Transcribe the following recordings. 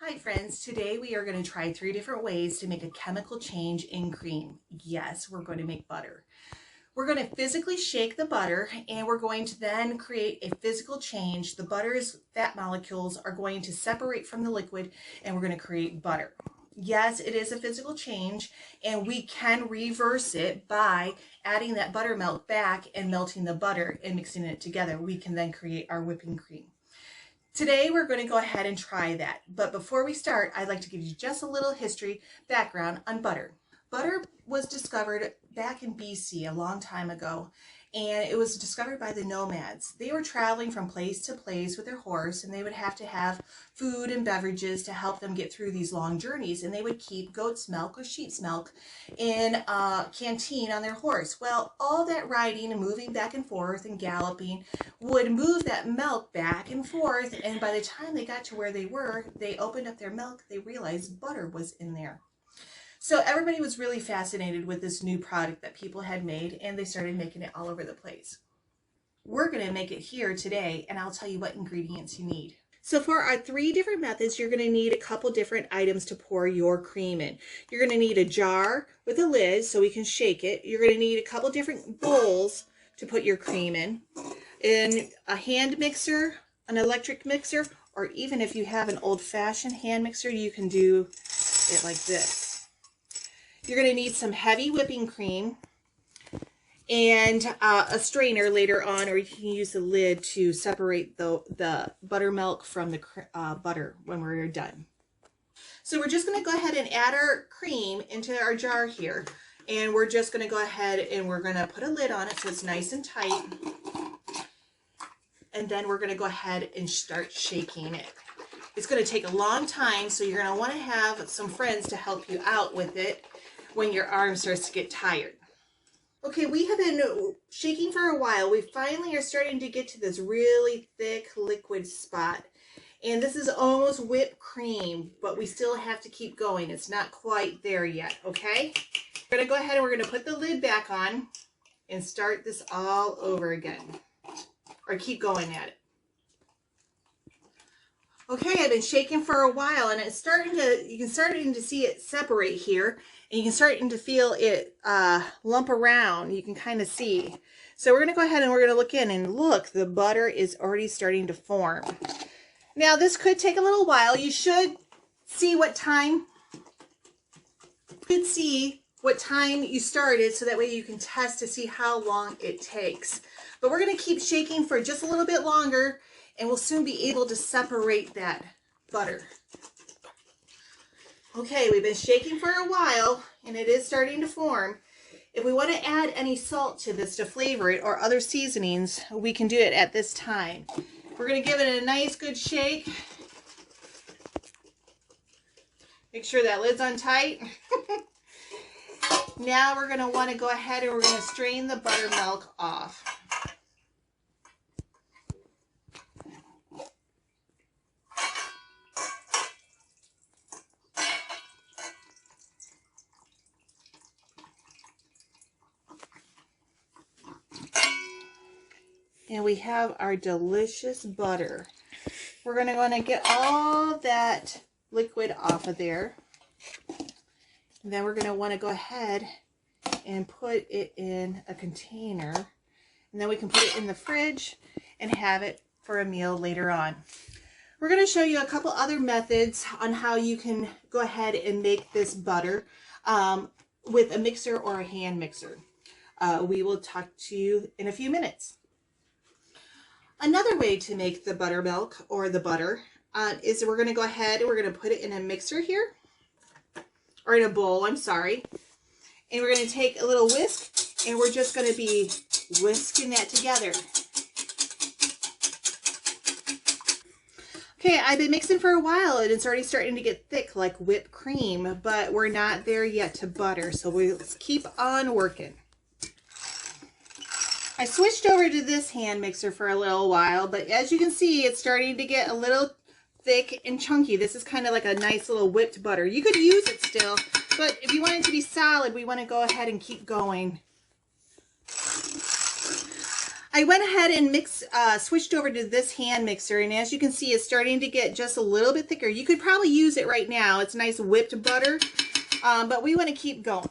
Hi friends, today we are going to try 3 different ways to make a chemical change in cream. Yes, we're going to make butter. We're going to physically shake the butter and we're going to then create a physical change. The butter's fat molecules are going to separate from the liquid and we're going to create butter. Yes, it is a physical change and we can reverse it by adding that buttermilk back and melting the butter and mixing it together. We can then create our whipping cream. Today we're going to go ahead and try that, but before we start, I'd like to give you just a little history background on butter. Butter was discovered back in BC a long time ago, and it was discovered by the nomads. They were traveling from place to place with their horse, and they would have to have food and beverages to help them get through these long journeys, and they would keep goat's milk or sheep's milk in a canteen on their horse. Well, all that riding and moving back and forth and galloping would move that milk back and forth, and by the time they got to where they were, they opened up their milk, they realized butter was in there. So everybody was really fascinated with this new product that people had made, and they started making it all over the place. We're going to make it here today, and I'll tell you what ingredients you need. So for our 3 different methods, you're going to need a couple different items to pour your cream in. You're going to need a jar with a lid so we can shake it. You're going to need a couple different bowls to put your cream in a hand mixer, an electric mixer, or even if you have an old-fashioned hand mixer, you can do it like this. You're going to need some heavy whipping cream and a strainer later on, or you can use the lid to separate the buttermilk from the butter when we're done. So we're just going to go ahead and add our cream into our jar here, and we're just going to go ahead and we're going to put a lid on it so it's nice and tight, and then we're going to go ahead and start shaking it. It's going to take a long time, so you're going to want to have some friends to help you out with it when your arm starts to get tired. Okay, we have been shaking for a while. We finally are starting to get to this really thick liquid spot. And this is almost whipped cream, but we still have to keep going. It's not quite there yet, okay? We're gonna go ahead and we're gonna put the lid back on and start this all over again. Or keep going at it. Okay, I've been shaking for a while and it's you can starting to see it separate here, and you can starting to feel it lump around. You can kind of see. So we're going to go ahead and we're going to look in, and look, the butter is already starting to form. Now this could take a little while. You should see what time you started, so that way you can test to see how long it takes. But we're going to keep shaking for just a little bit longer, and we'll soon be able to separate that butter. Okay, we've been shaking for a while, and it is starting to form. If we want to add any salt to this to flavor it, or other seasonings, we can do it at this time. We're going to give it a nice good shake. Make sure that lid's on tight. Now we're going to want to go ahead and we're going to strain the buttermilk off. And we have our delicious butter. We're going to want to get all that liquid off of there. And then we're going to want to go ahead and put it in a container. And then we can put it in the fridge and have it for a meal later on. We're going to show you a couple other methods on how you can go ahead and make this butter with a mixer or a hand mixer. We will talk to you in a few minutes. Another way to make the buttermilk or the butter is we're going to go ahead and we're going to put it in a mixer here, or in a bowl, I'm sorry. And we're going to take a little whisk, and we're just going to be whisking that together. Okay, I've been mixing for a while and it's already starting to get thick like whipped cream, but we're not there yet to butter, so we'll keep on working. I switched over to this hand mixer for a little while, but as you can see, it's starting to get a little thick and chunky. This is kind of like a nice little whipped butter. You could use it still, but if you want it to be solid, we want to go ahead and keep going. I went ahead and switched over to this hand mixer, and as you can see, it's starting to get just a little bit thicker. You could probably use it right now. It's nice whipped butter, but we want to keep going.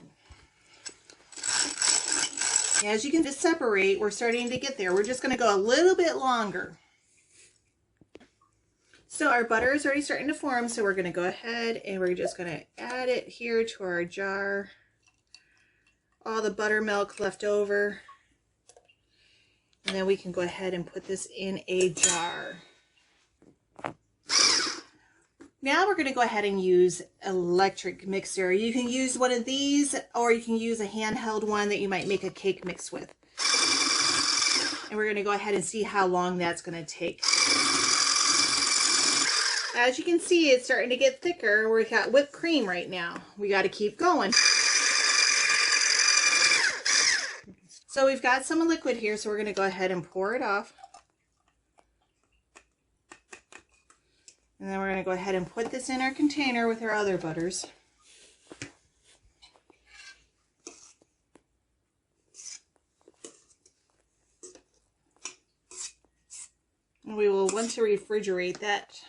As you can just separate, we're starting to get there. We're just going to go a little bit longer. So our butter is already starting to form, so we're going to go ahead and we're just going to add it here to our jar. All the buttermilk left over. And then we can go ahead and put this in a jar. Now we're going to go ahead and use electric mixer. You can use one of these, or you can use a handheld one that you might make a cake mix with. And we're going to go ahead and see how long that's going to take. As you can see, it's starting to get thicker. We've got whipped cream right now. We got to keep going. So we've got some liquid here, so we're going to go ahead and pour it off. And then we're going to go ahead and put this in our container with our other butters. And we will want to refrigerate that.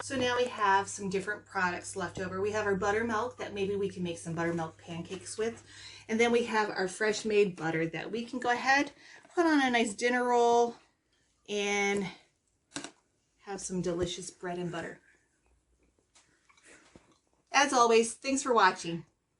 So now we have some different products left over. We have our buttermilk that maybe we can make some buttermilk pancakes with. And then we have our fresh made butter that we can go ahead, put on a nice dinner roll, and have some delicious bread and butter. As always, thanks for watching.